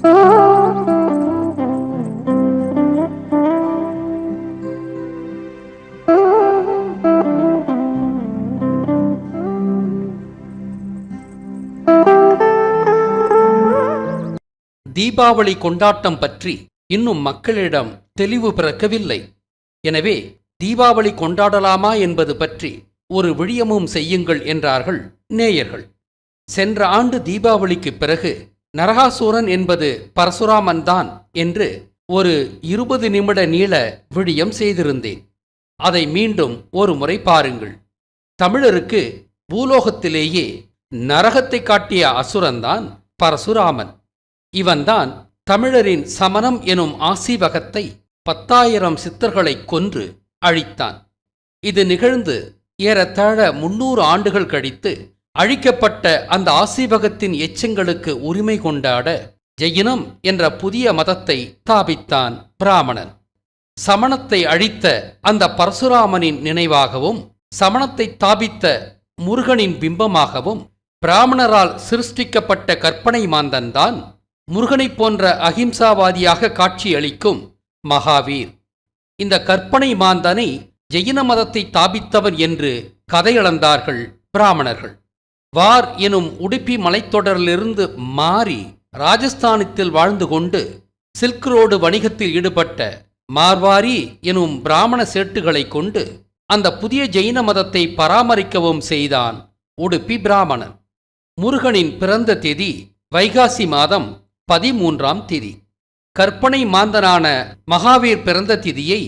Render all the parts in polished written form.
தீபாவளி கொண்டாட்டம் பற்றி இன்னும் மக்களிடம் தெளிவு பிறக்கவில்லை. எனவே தீபாவளி கொண்டாடலாமா என்பது பற்றி ஒரு விழியமும் செய்யுங்கள் என்றார்கள் நேயர்கள். சென்ற ஆண்டு தீபாவளிக்கு பிறகு நரகாசூரன் என்பது பரசுராமன் தான் என்று ஒரு 20 நிமிட நீள விழியம் செய்திருந்தேன். அதை மீண்டும் ஒரு முறை பாருங்கள். தமிழருக்கு பூலோகத்திலேயே நரகத்தை காட்டிய அசுரன்தான் பரசுராமன். இவன்தான் தமிழரின் சமணம் எனும் ஆசீவகத்தை 10,000 சித்தர்களை கொன்று அழித்தான். இது நிகழ்ந்து ஏறத்தாழ 300 ஆண்டுகள் கழித்து அழிக்கப்பட்ட அந்த ஆசீவகத்தின் எச்சங்களுக்கு உரிமை கொண்டாட ஜெயினம் என்ற புதிய மதத்தை ஸ்தாபித்தான் பிராமணன். சமணத்தை அழித்த அந்த பரசுராமனின் நினைவாகவும் சமணத்தை ஸ்தாபித்த முருகனின் பிம்பமாகவும் பிராமணரால் சிருஷ்டிக்கப்பட்ட கற்பனை மாந்தன்தான் முருகனைப் போன்ற அகிம்சாவாதியாக காட்சியளிக்கும் மகாவீர். இந்த கற்பனை மாந்தனை ஜெயின மதத்தை ஸ்தாபித்தவன் என்று கதையளந்தார்கள் பிராமணர்கள். வார் எனும் உடுப்பி மலைத்தொடரிலிருந்து மாறி ராஜஸ்தானத்தில் வாழ்ந்து கொண்டு சில்க் ரோடு வணிகத்தில் ஈடுபட்ட மார்வாரி எனும் பிராமண சேட்டுகளை கொண்டு அந்த புதிய ஜெயின மதத்தை பராமரிக்கவும் செய்தான் உடுப்பி பிராமணன். முருகனின் பிறந்த தேதி வைகாசி மாதம் 13ஆம் தேதி. கற்பனை மாந்தனான மகாவீர் பிறந்த திதியை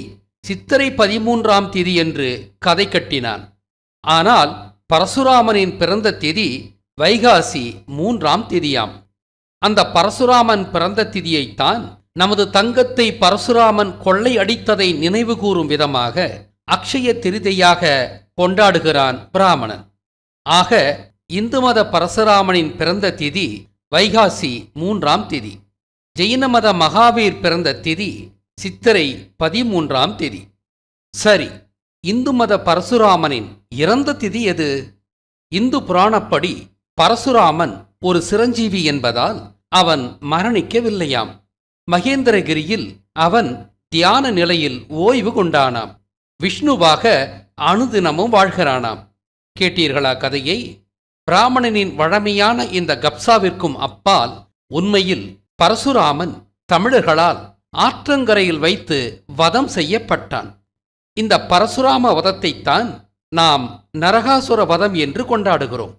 சித்திரை 13ஆம் தேதி என்று கதை கட்டினான். ஆனால் பரசுராமனின் பிறந்த திதி வைகாசி 3ஆம் தேதியாம். அந்த பரசுராமன் பிறந்த திதியைத்தான் நமது தங்கத்தை பரசுராமன் கொள்ளை அடித்ததை நினைவு கூறும் விதமாக அக்ஷய திருதியாக கொண்டாடுகிறான் பிராமணன். ஆக இந்து மத பரசுராமனின் பிறந்த திதி வைகாசி 3ஆம் தேதி. ஜெயின மத மகாவீர் பிறந்த திதி சித்திரை 13ஆம் தேதி. சரி, இந்து மத பரசுராமனின் இறந்த திதி எது? இந்து புராணப்படி பரசுராமன் ஒரு சிரஞ்சீவி என்பதால் அவன் மரணிக்கவில்லையாம். மகேந்திரகிரியில் அவன் தியான நிலையில் ஓய்வு கொண்டானாம். விஷ்ணுவாக அனுதினமும் வாழ்கிறானாம். கேட்டீர்களா கதையை? பிராமணனின் வழமையான இந்த கப்சாவிற்கும் அப்பால் உண்மையில் பரசுராமன் தமிழர்களால் ஆற்றங்கரையில் வைத்து வதம் செய்யப்பட்டான். இந்த பரசுராம வதத்தைத்தான் நாம் நரகாசுர வதம் என்று கொண்டாடுகிறோம்.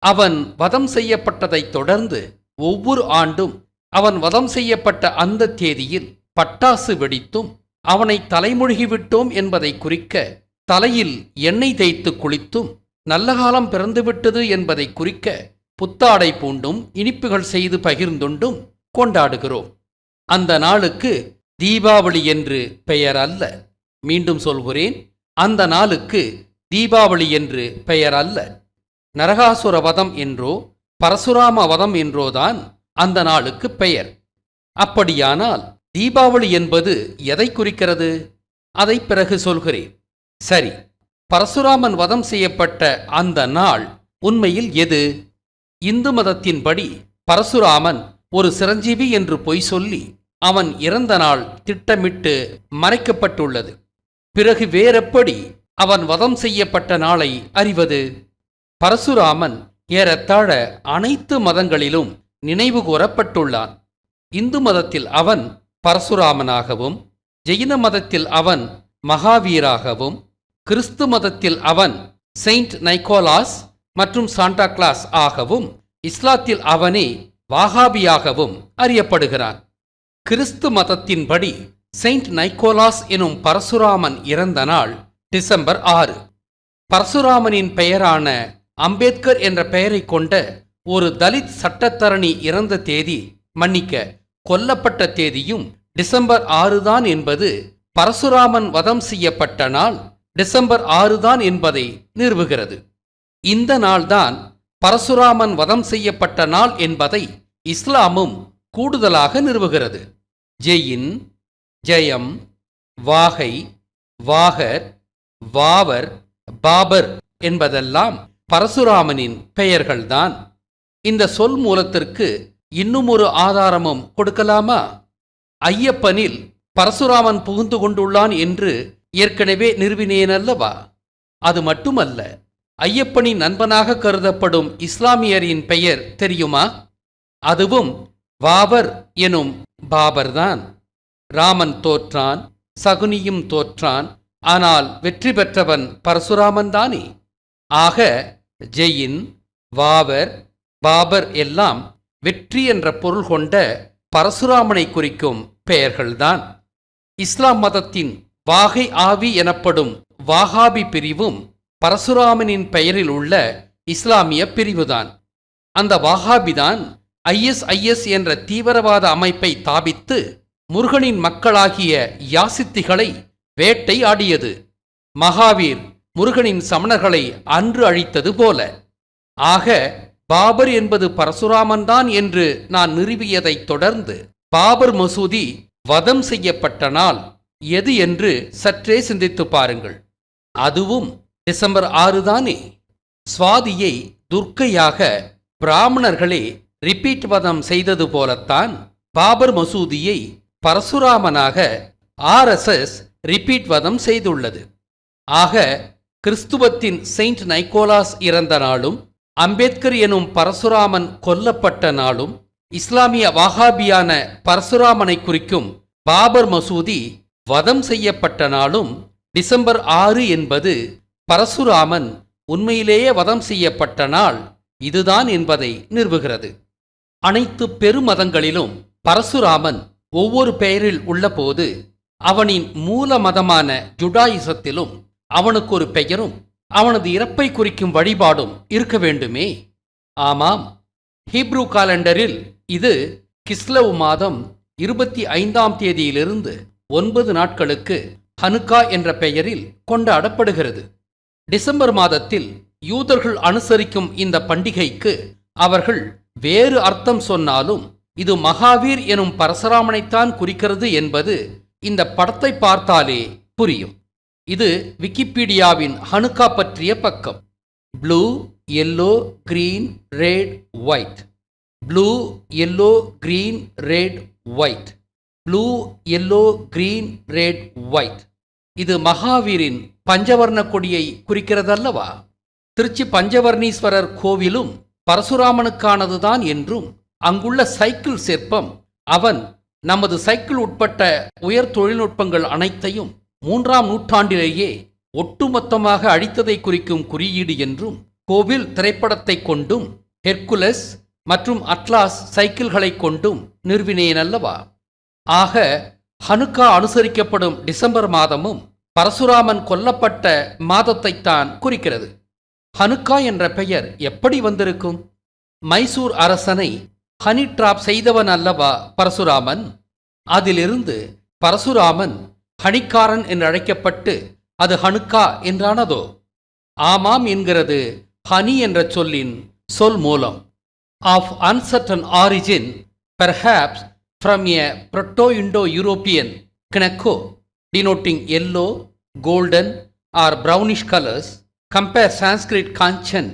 அவன் வதம் செய்யப்பட்டதைத் தொடர்ந்து ஒவ்வொரு ஆண்டும் அவன் வதம் செய்யப்பட்ட அந்த தேதியில் பட்டாசு வெடித்தும் அவனை தலைமொழிகிவிட்டோம் என்பதை குறிக்க தலையில் எண்ணெய் தேய்த்து குளித்தும் நல்ல காலம் பிறந்துவிட்டது என்பதை குறிக்க புத்தாடை பூண்டும் இனிப்புகள் செய்து பகிர்ந்துண்டும் கொண்டாடுகிறோம். அந்த நாளுக்கு தீபாவளி என்று பெயர் அல்ல. மீண்டும் சொல்கிறேன், அந்த நாளுக்கு தீபாவளி என்று பெயர் அல்ல. நரகாசுர வதம் என்றோ பரசுராம வதம் என்றோதான் அந்த நாளுக்கு பெயர். அப்படியானால் தீபாவளி என்பது எதை குறிக்கிறது? அதை பிறகு சொல்கிறேன். சரி, பரசுராமன் வதம் செய்யப்பட்ட அந்த நாள் உண்மையில் எது? இந்து மதத்தின்படி பரசுராமன் ஒரு சிரஞ்சீவி என்று பொய் சொல்லி அவன் இறந்த நாள் திட்டமிட்டு மறைக்கப்பட்டுள்ளது. பிறகு வேறெப்படி அவன் வதம் செய்யப்பட்ட நாளை அறிவது? பரசுராமன் ஏறத்தாழ அனைத்து மதங்களிலும் நினைவு கூறப்பட்டுள்ளான். இந்து மதத்தில் அவன் பரசுராமனாகவும், ஜெயின மதத்தில் அவன் மகாவீராகவும், கிறிஸ்து மதத்தில் அவன் செயின்ட் நைக்கோலாஸ் மற்றும் சாண்டா கிளாஸ் ஆகவும், இஸ்லாத்தில் அவனே வாகாபியாகவும் அறியப்படுகிறான். கிறிஸ்து மதத்தின்படி செயின்ட் நைக்கோலாஸ் எனும் பரசுராமன் இறந்த நாள் டிசம்பர் 6. பரசுராமனின் பெயரான அம்பேத்கர் என்ற பெயரை கொண்ட ஒரு தலித் சட்டத்தரணி இறந்த தேதி, மன்னிக்க கொல்லப்பட்ட தேதியும் டிசம்பர் 6 தான் என்பது பரசுராமன் வதம் செய்யப்பட்ட நாள் டிசம்பர் 6 தான் என்பதை நிறுவுகிறது. இந்த நாள்தான் பரசுராமன் வதம் செய்யப்பட்ட நாள் என்பதை இஸ்லாமும் கூடுதலாக நிறுவுகிறது. ஜெயின், ஜெயம், வாகை, வாகர், வாவர், பாபர் என்பதெல்லாம் பரசுராமனின் பெயர்கள்தான். இந்த சொல் மூலத்திற்கு இன்னும் ஒரு ஆதாரமும் கொடுக்கலாமா? ஐயப்பனில் பரசுராமன் புகுந்து கொண்டுள்ளான் என்று ஏற்கனவே நிறுவினேனல்லவா? அது மட்டுமல்ல, ஐயப்பனின் நண்பனாக கருதப்படும் இஸ்லாமியரின் பெயர் தெரியுமா? அதுவும் பாபர் எனும் பாபர்தான். ராமன் தோற்றான், சகுனியும் தோற்றான், ஆனால் வெற்றி பெற்றவன் பரசுராமன் தானே. ஆக ஜெயின், வாவர், பாபர் எல்லாம் வெற்றி என்ற பொருள் கொண்ட பரசுராமனை குறிக்கும் பெயர்கள்தான். இஸ்லாம் மதத்தின் வாகை ஆவி எனப்படும் வாகாபி பிரிவும் பரசுராமனின் பெயரில் உள்ள இஸ்லாமிய பிரிவுதான். அந்த வாகாபிதான் ISIS என்ற தீவிரவாத அமைப்பை தாபித்து முருகனின் மக்களாகிய யாசித்திகளை வேட்டை ஆடியது. மகாவீர் முருகனின் சமணர்களை அன்று அழித்தது போல. ஆக பாபர் என்பது பரசுராமன்தான் என்று நான் நிறுவியதைத் தொடர்ந்து பாபர் மசூதி வதம் செய்யப்பட்ட நாள் எது என்று சற்றே சிந்தித்து பாருங்கள். அதுவும் டிசம்பர் 6 தானே. சுவாதியை துர்க்கையாக பிராமணர்களே ரிப்பீட் வதம் செய்தது போலத்தான் பாபர் மசூதியை பரசுராமனாக RSS ரிப்பீட் வதம் செய்துள்ளது. ஆக கிறிஸ்துவத்தின் செயின்ட் நைக்கோலாஸ் இறந்த நாளும் அம்பேத்கர் எனும் பரசுராமன் கொல்லப்பட்ட நாளும் இஸ்லாமிய வாகாபியான பரசுராமனை குறிக்கும் பாபர் மசூதி வதம் செய்யப்பட்ட நாளும் டிசம்பர் 6 என்பது பரசுராமன் உண்மையிலேயே வதம் செய்யப்பட்ட நாள் இதுதான் என்பதை நிறுவுகிறது. அனைத்து பெருமதங்களிலும் பரசுராமன் ஒவ்வொரு பெயரில் உள்ளபோது அவனின் மூல மதமான ஜுடாயிசத்திலும் அவனுக்கு ஒரு பெயரும் அவனது இறப்பை குறிக்கும் வழிபாடும் இருக்க வேண்டுமே. ஆமாம், ஹீப்ரு காலண்டரில் இது கிஸ்லவ் மாதம் 25ஆம் தேதியிலிருந்து 9 நாட்களுக்கு ஹனுக்கா என்ற பெயரில் கொண்டாடப்படுகிறது. டிசம்பர் மாதத்தில் யூதர்கள் அனுசரிக்கும் இந்த பண்டிகைக்கு அவர்கள் வேறு அர்த்தம் சொன்னாலும் இது மகாவீர் எனும் பரசுராமனைத்தான் குறிக்கிறது என்பது இந்த படத்தை பார்த்தாலே புரியும். இது விக்கிபீடியாவின் ஹனுக்கா பற்றிய பக்கம். Blue, yellow, green, red, white. Blue, yellow, green, red, white. Blue, yellow, green, red, white. இது மகாவீரின் பஞ்சவர்ண கொடியை குறிக்கிறதல்லவா? திருச்சி பஞ்சவர்ணீஸ்வரர் கோவிலும் பரசுராமனுக்கானதுதான் என்றும் அங்குள்ள சைக்கிள் சிற்பம் அவன் நமது சைக்கிள் உட்பட்ட உயர் தொழில்நுட்பங்கள் அனைத்தையும் 3ஆம் நூற்றாண்டிலேயே ஒட்டுமொத்தமாக அழித்ததை குறிக்கும் குறியீடு என்றும் கோவில் திரைப்படத்தை கொண்டும் ஹெர்குலஸ் மற்றும் அட்லாஸ் சைக்கிள்களை கொண்டும் நிறுவினேனல்லவா? ஆக ஹனுக்கா அனுசரிக்கப்படும் டிசம்பர் மாதமும் பரசுராமன் கொல்லப்பட்ட மாதத்தைத்தான் குறிக்கிறது. ஹனுக்கா என்ற பெயர் எப்படி வந்திருக்கும்? மைசூர் அரசனை ஹனி டிராப் செய்தவன் அல்லவா பரசுராமன்? அதிலிருந்து பரசுராமன் ஹனிக்காரன் என்று அழைக்கப்பட்டு அது ஹனுக்கா என்றானதோ? ஆமாம் என்கிறது ஹனி என்ற சொல்லின் சொல் மூலம். Of uncertain origin, perhaps from a Proto-Indo-European knekko denoting yellow, golden or brownish colors. Compare Sanskrit kanchan,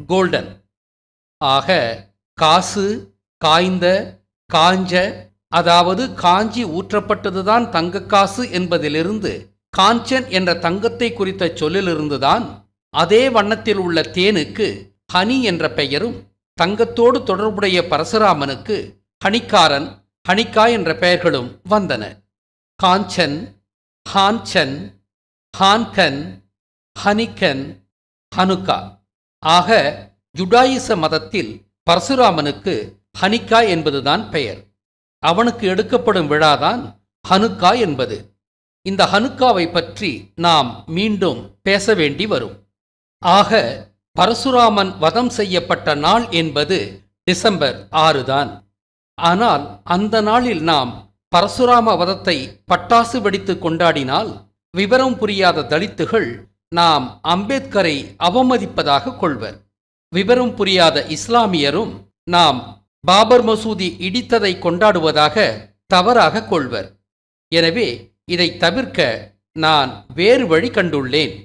golden. ஆக காசு, காய்ந்த, காஞ்ச, அதாவது காஞ்சி ஊற்றப்பட்டதுதான் தங்கக்காசு என்பதிலிருந்து காஞ்சன் என்ற தங்கத்தை குறித்த சொல்லிலிருந்துதான் அதே வண்ணத்தில் உள்ள தேனுக்கு ஹனி என்ற பெயரும் தங்கத்தோடு தொடர்புடைய பரசுராமனுக்கு ஹனிக்காரன், ஹனிக்கா என்ற பெயர்களும் வந்தன. காஞ்சன், ஹான்சன், ஹான்கன், ஹனிக்கன், ஹனுக்கா. ஆக ஜுடாயிச மதத்தில் பரசுராமனுக்கு ஹனிக்கா என்பதுதான் பெயர். அவனுக்கு எடுக்கப்படும் விழாதான் ஹனுக்கா என்பது. இந்த ஹனுக்காவை பற்றி நாம் மீண்டும் பேச வேண்டி வரும். ஆக பரசுராமன் வதம் செய்யப்பட்ட நாள் என்பது டிசம்பர் 6 தான். ஆனால் அந்த நாளில் நாம் பரசுராம வதத்தை பட்டாசு வெடித்து கொண்டாடினால் விவரம் புரியாத தலித்துகள் நாம் அம்பேத்கரை அவமதிப்பதாக கொள்வர். விவரம் புரியாத இஸ்லாமியரும் நாம் பாபர் மசூதி இடித்ததை கொண்டாடுவதாக தவறாக கொள்வர். எனவே இதை தவிர்க்க நான் வேறு வழி கண்டுள்ளேன்.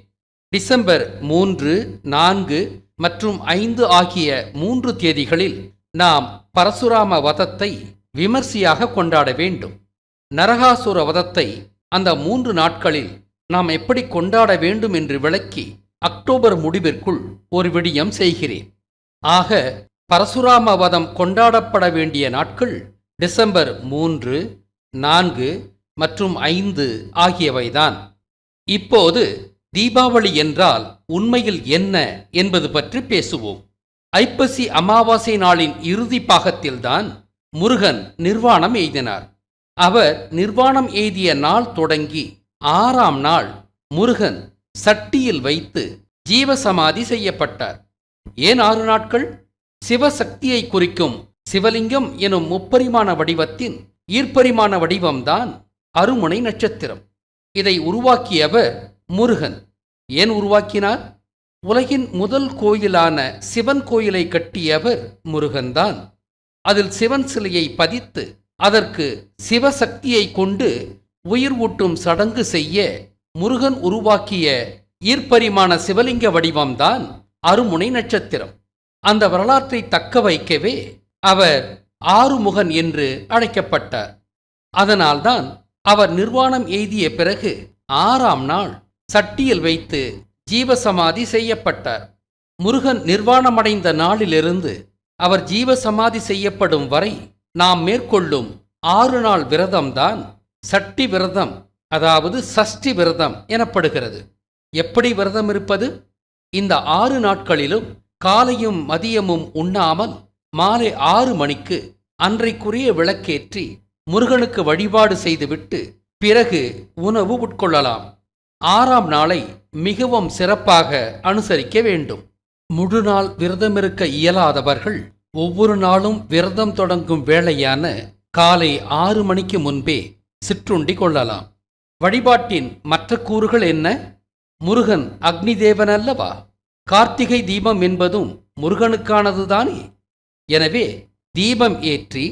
டிசம்பர் 3, 4 மற்றும் 5 ஆகிய 3 தேதிகளில் நாம் பரசுராம வதத்தை விமர்சையாக கொண்டாட வேண்டும். நரகாசுர வதத்தை அந்த 3 நாட்களில் நாம் எப்படி கொண்டாட வேண்டும் என்று விளக்கி அக்டோபர் முடிவிற்குள் ஒரு விடியம் செய்கிறேன். ஆக பரசுராம வதம் கொண்டாடப்பட வேண்டிய நாட்கள் டிசம்பர் 3, 4 மற்றும் 5 ஆகியவைதான். இப்போது தீபாவளி என்றால் உண்மையில் என்ன என்பது பற்றி பேசுவோம். ஐப்பசி அமாவாசை நாளின் இறுதி பாகத்தில்தான் முருகன் நிர்வாணம் எய்தினார். அவர் நிர்வாணம் எய்திய நாள் தொடங்கி 6ஆம் நாள் முருகன் சட்டியில் வைத்து ஜீவசமாதி செய்யப்பட்டார். ஏன் 6 நாட்கள்? சிவசக்தியை குறிக்கும் சிவலிங்கம் எனும் முப்பரிமாண வடிவத்தின் ஈர்ப்பரிமாண வடிவம்தான் அருமுனை நட்சத்திரம். இதை உருவாக்கியவர் முருகன். ஏன் உருவாக்கினார்? உலகின் முதல் கோயிலான சிவன் கோயிலை கட்டியவர் முருகன்தான். அதில் சிவன் சிலையை பதித்து அதற்கு சிவசக்தியை கொண்டு உயிர் ஊட்டும் சடங்கு செய்ய முருகன் உருவாக்கிய ஈர்ப்பரிமாண சிவலிங்க வடிவம்தான் அருமுனை நட்சத்திரம். அந்த வரலாற்றை தக்க வைக்கவே அவர் ஆறுமுகன் என்று அழைக்கப்பட்டார். அதனால்தான் அவர் நிர்வாணம் எய்திய பிறகு 6ஆம் நாள் சட்டியில் வைத்து ஜீவசமாதி செய்யப்பட்டார். முருகன் நிர்வாணமடைந்த நாளிலிருந்து அவர் ஜீவசமாதி செய்யப்படும் வரை நாம் மேற்கொள்ளும் 6 நாள் விரதம்தான் சட்டி விரதம், அதாவது சஷ்டி விரதம் எனப்படுகிறது. எப்படி விரதம் இருப்பது? இந்த 6 நாட்களிலும் காலையும் மதியமும் உண்ணாமல் மாலை 6 மணிக்கு அன்றைக்குரிய விளக்கேற்றி முருகனுக்கு வழிபாடு செய்துவிட்டு பிறகு உணவு உட்கொள்ளலாம். 6ஆம் நாளை மிகவும் சிறப்பாக அனுசரிக்க வேண்டும். முழு நாள் விரதமிருக்க இயலாதவர்கள் ஒவ்வொரு நாளும் விரதம் தொடங்கும் வேளையான காலை 6 மணிக்கு முன்பே சிற்றுண்டி கொள்ளலாம். வழிபாட்டின் மற்ற கூறுகள் என்ன? முருகன் அக்னி தேவன் அல்லவா? கார்த்திகை தீபம் என்பதும் முருகனுக்கானதுதானே. எனவே தீபம் ஏற்றி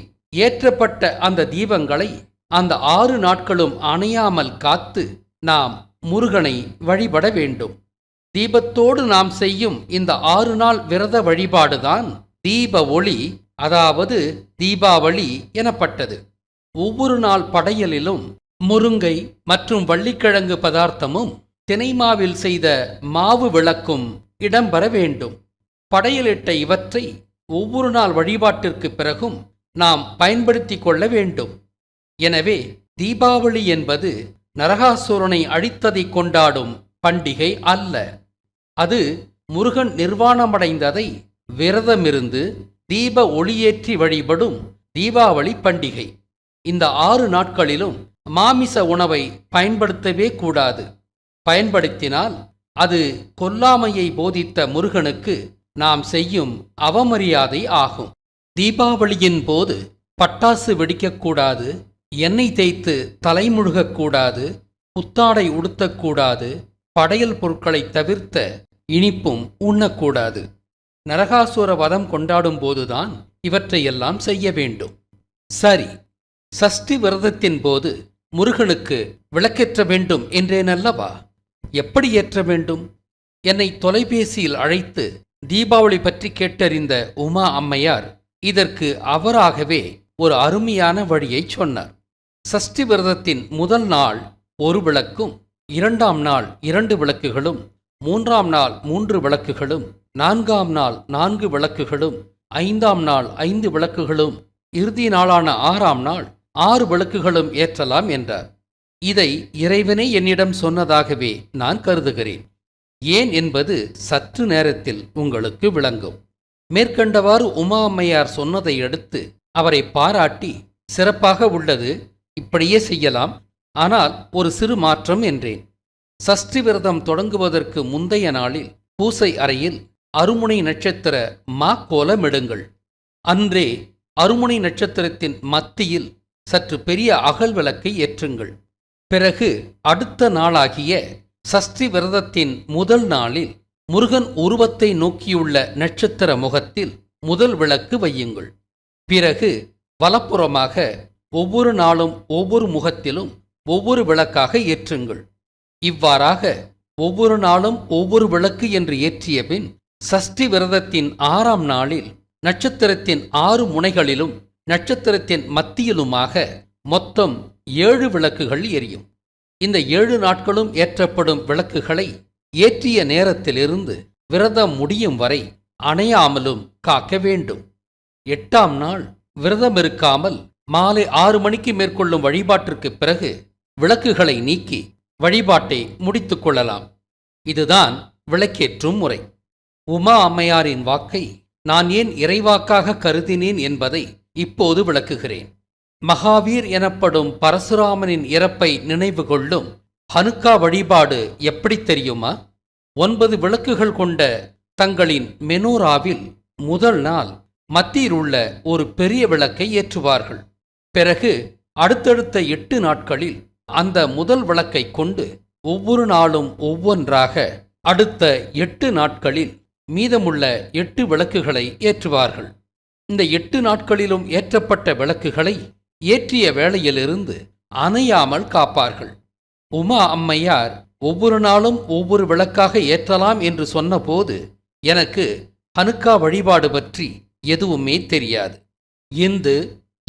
ஏற்றப்பட்ட அந்த தீபங்களை அந்த 6 நாட்களும் அணையாமல் காத்து நாம் முருகனை வழிபட வேண்டும். தீபத்தோடு நாம் செய்யும் இந்த 6 நாள் விரத வழிபாடுதான் தீப ஒளி, அதாவது தீபாவளி எனப்பட்டது. ஒவ்வொரு நாள் படையலிலும் முருங்கை மற்றும் வள்ளிக்கிழங்கு பதார்த்தமும் தினைமாவில் செய்த மாவு விளக்கும் இடம்பெற வேண்டும். படையலிட்ட இவற்றை ஒவ்வொரு நாள் வழிபாட்டிற்கு பிறகும் நாம் பயன்படுத்தி கொள்ள வேண்டும். எனவே தீபாவளி என்பது நரகாசுரனை அழித்ததை கொண்டாடும் பண்டிகை அல்ல. அது முருகன் நிர்வாணமடைந்ததை விரதமிருந்து தீப ஒளியேற்றி வழிபடும் தீபாவளி பண்டிகை. இந்த 6 நாட்களிலும் மாமிச உணவை பயன்படுத்தவே கூடாது. பயன்படுத்தினால் அது கொல்லாமையை போதித்த முருகனுக்கு நாம் செய்யும் அவமரியாதை ஆகும். தீபாவளியின் போது பட்டாசு வெடிக்கக்கூடாது, எண்ணெய் தேய்த்து தலைமுழுகக்கூடாது, புத்தாடை உடுத்தக்கூடாது, படையல் பொருட்களை தவிர்த்த இனிப்பும் உண்ணக்கூடாது. நரகாசுர வதம் கொண்டாடும் போதுதான் இவற்றையெல்லாம் செய்ய வேண்டும். சரி, சஷ்டி விரதத்தின் போது முருகனுக்கு விளக்கேற்ற வேண்டும் என்றேனல்லவா? எப்படி ஏற்ற வேண்டும்? என்னை தொலைபேசியில் அழைத்து தீபாவளி பற்றி கேட்டறிந்த உமா அம்மையார் இதற்கு அவராகவே ஒரு அருமையான வழியை சொன்னார். சஷ்டி விரதத்தின் முதல் நாள் 1 விளக்கும், 2ஆம் நாள் 2 விளக்குகளும், 3ஆம் நாள் 3 விளக்குகளும், 4ஆம் நாள் 4 விளக்குகளும், 5ஆம் நாள் 5 விளக்குகளும், இறுதி நாளான 6ஆம் நாள் 6 விளக்குகளும் ஏற்றலாம் என்றார். இதை இறைவனே என்னிடம் சொன்னதாகவே நான் கருதுகிறேன். ஏன் என்பது சற்று நேரத்தில் உங்களுக்கு விளங்கும். மேற்கண்டவாறு உமா அம்மையார் சொன்னதை அடுத்து அவரை பாராட்டி, சிறப்பாக உள்ளது, இப்படியே செய்யலாம், ஆனால் ஒரு சிறு மாற்றம் என்றேன். சஷ்டி விரதம் தொடங்குவதற்கு முந்தைய நாளில் பூசை அறையில் அருமுனை நட்சத்திர மாக்கோலமிடுங்கள். அன்றே அருமுனை நட்சத்திரத்தின் மத்தியில் சற்று பெரிய அகல் விளக்கை ஏற்றுங்கள். பிறகு அடுத்த நாளாகிய சஷ்டி விரதத்தின் முதல் நாளில் முருகன் உருவத்தை நோக்கியுள்ள நட்சத்திர முகத்தில் முதல் விளக்கு வையுங்கள். பிறகு வலப்புறமாக ஒவ்வொரு நாளும் ஒவ்வொரு முகத்திலும் ஒவ்வொரு விளக்காக ஏற்றுங்கள். இவ்வாறாக ஒவ்வொரு நாளும் ஒவ்வொரு விளக்கு என்று ஏற்றிய பின் சஷ்டி விரதத்தின் 6ஆம் நாளில் நட்சத்திரத்தின் 6 முனைகளிலும் நட்சத்திரத்தின் மத்தியிலுமாக மொத்தம் 7 விளக்குகள் எரியும். இந்த 7 நாட்களும் ஏற்றப்படும் விளக்குகளை ஏற்றிய நேரத்திலிருந்து விரதம் முடியும் வரை அணையாமலும் காக்க வேண்டும். 8ஆம் நாள் விரதம் இருக்காமல் மாலை 6 மணிக்கு மேற்கொள்ளும் வழிபாட்டிற்கு பிறகு விளக்குகளை நீக்கி வழிபாட்டை முடித்துக் கொள்ளலாம். இதுதான் விளக்கேற்றும் முறை. உமா அம்மையாரின் வாக்கை நான் ஏன் இறைவாக்காக கருதினேன் என்பதை இப்போது விளக்குகிறேன். மகாவீர் எனப்படும் பரசுராமனின் இறப்பை நினைவு கொள்ளும் ஹனுக்கா வழிபாடு எப்படி தெரியுமா? 9 விளக்குகள் கொண்ட தங்களின் மெனோராவில் முதல் நாள் மத்தியில் உள்ள ஒரு பெரிய விளக்கை ஏற்றுவார்கள். பிறகு அடுத்தடுத்த 8 நாட்களில் அந்த முதல் விளக்கை கொண்டு ஒவ்வொரு நாளும் ஒவ்வொன்றாக அடுத்த 8 நாட்களில் மீதமுள்ள 8 விளக்குகளை ஏற்றுவார்கள். இந்த 8 நாட்களிலும் ஏற்றப்பட்ட விளக்குகளை ஏற்றிய வேளையிலிருந்து அணையாமல் காப்பார்கள். உமா அம்மையார் ஒவ்வொரு நாளும் ஒவ்வொரு விளக்காக ஏற்றலாம் என்று சொன்னபோது எனக்கு ஹனுக்கா வழிபாடு பற்றி எதுவுமே தெரியாது. இந்து,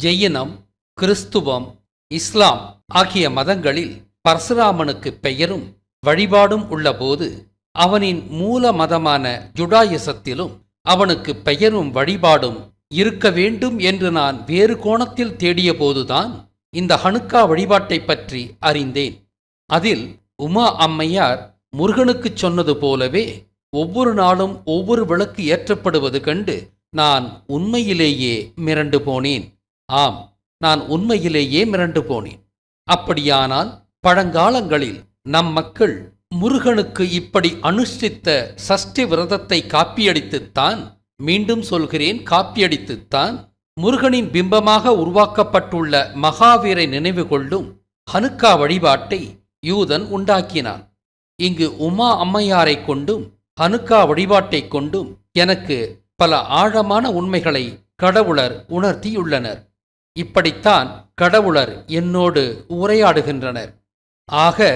ஜெயினம், கிறிஸ்துவம், இஸ்லாம் ஆகிய மதங்களில் பரசுராமனுக்கு பெயரும் வழிபாடும் உள்ளபோது அவனின் மூல மதமான ஜுடாயிசத்திலும் அவனுக்கு பெயரும் வழிபாடும் இருக்க வேண்டும் என்று நான் வேறு கோணத்தில் தேடியபோதுதான் இந்த ஹனுக்கா வழிபாட்டை பற்றி அறிந்தேன். அதில் உமா அம்மையார் முருகனுக்குச் சொன்னது போலவே ஒவ்வொரு நாளும் ஒவ்வொரு விளக்கு ஏற்றப்படுவது கண்டு நான் உண்மையிலேயே மிரண்டு போனேன். ஆம், நான் உண்மையிலேயே மிரண்டு போனேன். அப்படியானால் பழங்காலங்களில் நம் மக்கள் முருகனுக்கு இப்படி அனுஷ்டித்த சஷ்டி விரதத்தை காப்பியடித்துத்தான், மீண்டும் சொல்கிறேன், காப்பியடித்துத்தான் முருகனின் பிம்பமாக உருவாக்கப்பட்டுள்ள மகாவீரை நினைவு கொள்ளும் ஹனுக்கா வழிபாட்டை யூதன் உண்டாக்கினான். இங்கு உமா அம்மையாரை கொண்டும் ஹனுக்கா வழிபாட்டை கொண்டும் எனக்கு பல ஆழமான உண்மைகளை கடவுளர் உணர்த்தியுள்ளனர். இப்படித்தான் கடவுளர் என்னோடு உரையாடுகின்றனர். ஆக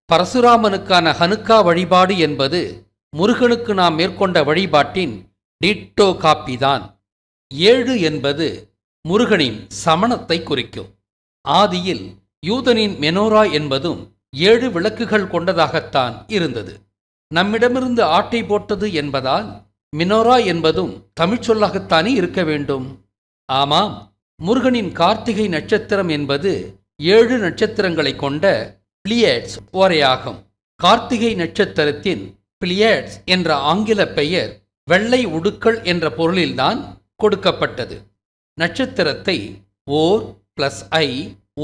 பரசுராமனுக்கான ஹனுக்கா வழிபாடு என்பது முருகனுக்கு நாம் மேற்கொண்ட வழிபாட்டின் டிட்டோ காப்பிதான். 7 என்பது முருகனின் சமணத்தை குறிக்கும். ஆதியில் யூதனின் மெனோரா என்பதும் 7 விளக்குகள் கொண்டதாகத்தான் இருந்தது. நம்மிடமிருந்து ஆட்டை போட்டது என்பதால் மினோரா என்பதும் தமிழ் சொல்லாகத்தானே இருக்க வேண்டும். ஆமாம், முருகனின் கார்த்திகை நட்சத்திரம் என்பது 7 நட்சத்திரங்களை கொண்ட பிளியட்ஸ் ஓரையாகும். கார்த்திகை நட்சத்திரத்தின் பிளியட்ஸ் என்ற ஆங்கில பெயர் வெள்ளை உடுக்கள் என்ற பொருளில்தான் கொடுக்கப்பட்டது. நட்சத்திரத்தை ஓர் பிளஸ் ஐ,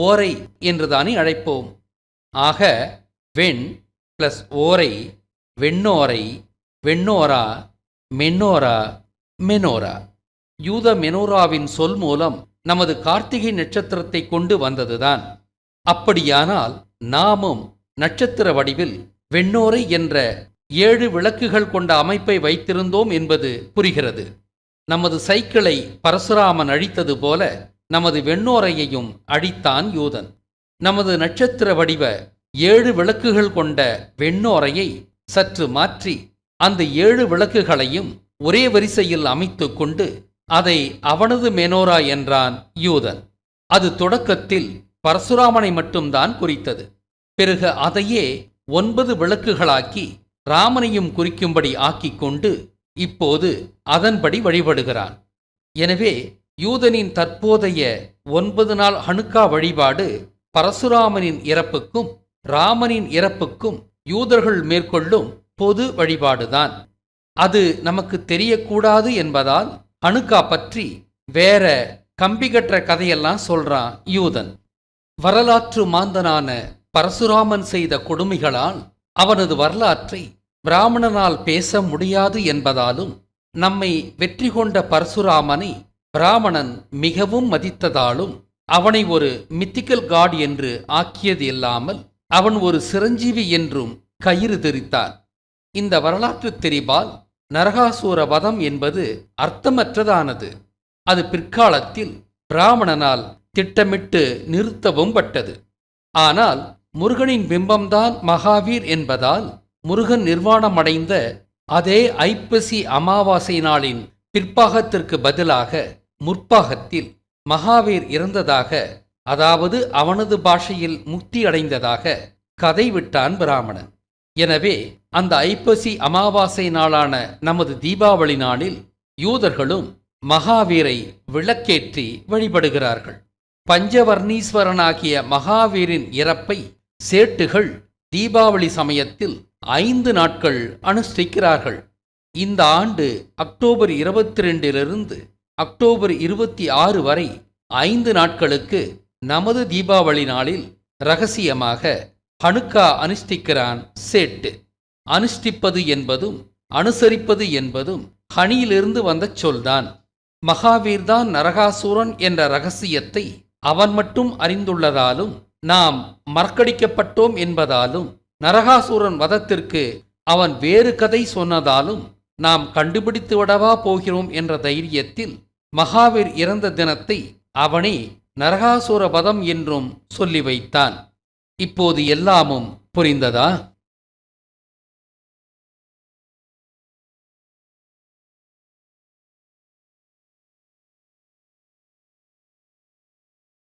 ஓரை என்றுதானே அழைப்போம். ஆக வெண் பிளஸ் ஓரை, வெண்ணோரை, வெண்ணோரா, மென்னோரா, மெனோரா. யூத மெனோராவின் சொல் மூலம் நமது கார்த்திகை நட்சத்திரத்தை கொண்டு வந்ததுதான். அப்படியானால் நாமும் நட்சத்திர வடிவில் வெண்ணோரை என்ற 7 விளக்குகள் கொண்ட அமைப்பை வைத்திருந்தோம் என்பது புரிகிறது. நமது சைக்கிளை பரசுராமன் அழித்தது போல நமது வெண்ணோரையையும் அழித்தான் யூதன். நமது நட்சத்திர வடிவ 7 விளக்குகள் கொண்ட வெண்ணோரையை சற்று மாற்றி அந்த 7 விளக்குகளையும் ஒரே வரிசையில் அமைத்து கொண்டு அதை அவனது மெனோரா என்றான் யூதன். அது தொடக்கத்தில் பரசுராமனை மட்டும்தான் குறித்தது. பிறகு அதையே 9 விளக்குகளாக்கி ராமனையும் குறிக்கும்படி ஆக்கிக் கொண்டு இப்போது அதன்படி வழிபடுகிறான். எனவே யூதனின் தற்போதைய 9 நாள் ஹனுக்கா வழிபாடு பரசுராமனின் இறப்புக்கும் ராமனின் இறப்புக்கும் யூதர்கள் மேற்கொள்ளும் பொது வழிபாடுதான். அது நமக்கு தெரியக்கூடாது என்பதால் ஹனுக்கா பற்றி வேற கம்பிகற்ற கதையெல்லாம் சொல்றான் யூதன். வரலாற்று மாந்தனான பரசுராமன் செய்த கொடுமைகளால் அவனது வரலாற்றை பிராமணனால் பேச முடியாது என்பதாலும் நம்மை வெற்றி கொண்ட பரசுராமனை பிராமணன் மிகவும் மதித்ததாலும் அவனை ஒரு மித்திக்கல் காட் என்று ஆக்கியது இல்லாமல் அவன் ஒரு சிரஞ்சீவி என்றும் கயிறு தெரித்தான். இந்த வரலாற்று தெரிவால் நரகாசூர வதம் என்பது அர்த்தமற்றதானது. அது பிற்காலத்தில் பிராமணனால் திட்டமிட்டு நிறுத்தவும் பட்டது. ஆனால் முருகனின் பிம்பம்தான் மகாவீர் என்பதால் முருகன் நிர்வாணமடைந்த அதே ஐப்பசி அமாவாசை நாளின் பிற்பாகத்திற்கு பதிலாக முற்பாகத்தில் மகாவீர் இறந்ததாக, அதாவது அவனது பாஷையில் முக்தி அடைந்ததாக கதை விட்டான் பிராமணன். எனவே அந்த ஐப்பசி அமாவாசை நாளான நமது தீபாவளி நாளில் யூதர்களும் மகாவீரை விளக்கேற்றி வழிபடுகிறார்கள். பஞ்சவர்ணீஸ்வரனாகிய மகாவீரின் இறப்பை சேட்டுகள் தீபாவளி சமயத்தில் 5 நாட்கள் அனுஷ்டிக்கிறார்கள். இந்த ஆண்டு அக்டோபர் 22 அக்டோபர் 26 வரை 5 நாட்களுக்கு நமது தீபாவளி நாளில் இரகசியமாக ஹனுக்கா அனுஷ்டிக்கிறான் சேட்டு. அனுஷ்டிப்பது என்பதும் அனுசரிப்பது என்பதும் ஹனியிலிருந்து வந்த சொல்தான். மகாவீர்தான் நரகாசூரன் என்ற இரகசியத்தை அவன் மட்டும் அறிந்துள்ளதாலும், நாம் மறக்கடிக்கப்பட்டோம் என்பதாலும், நரகாசூரன் வதத்திற்கு அவன் வேறு கதை சொன்னதாலும் நாம் கண்டுபிடித்து விடவா போகிறோம் என்ற தைரியத்தில் மகாவீர் இறந்த தினத்தை அவனே நரகாசுர வதம் என்றும் சொல்லி வைத்தான். இப்போது எல்லாமும் புரிந்ததா?